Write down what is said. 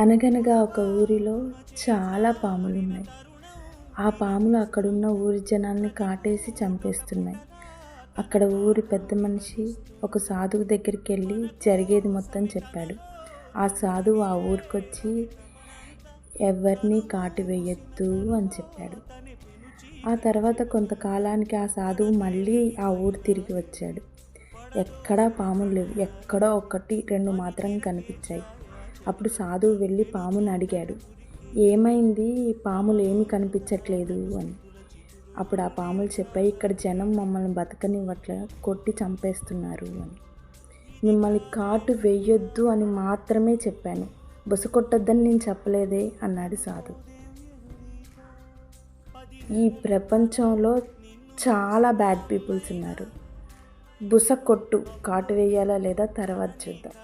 అనగనగా ఒక ఊరిలో చాలా పాములున్నాయి. ఆ పాములు అక్కడున్న ఊరి జనాల్ని కాటేసి చంపేస్తున్నాయి. అక్కడ ఊరి పెద్ద మనిషి ఒక సాధువు దగ్గరికి వెళ్ళి జరిగేది మొత్తం చెప్పాడు. ఆ సాధువు ఆ ఊరికొచ్చి ఎవరిని కాటు వేయొద్దు అని చెప్పాడు. ఆ తర్వాత కొంతకాలానికి ఆ సాధువు మళ్ళీ ఆ ఊరు తిరిగి వచ్చాడు. ఎక్కడా పాములు లేవు, ఎక్కడో ఒకటి రెండు మాత్రం కనిపించాయి. అప్పుడు సాధువు వెళ్ళి పాముని అడిగాడు, ఏమైంది, పాములు ఏమీ కనిపించట్లేదు అని. అప్పుడు ఆ పాములు చెప్పాయి, ఇక్కడ జనం మమ్మల్ని బతకనివ్వట్లే, కొట్టి చంపేస్తున్నారు అని. మిమ్మల్ని కాటు వేయొద్దు అని మాత్రమే చెప్పాను, బుస కొట్టొద్దని నేను చెప్పలేదే అన్నాడు సాధువు. ఈ ప్రపంచంలో చాలా బ్యాడ్ పీపుల్స్ ఉన్నారు. బుస కొట్టు, కాటు వేయాలా లేదా తర్వాత చూద్దాం.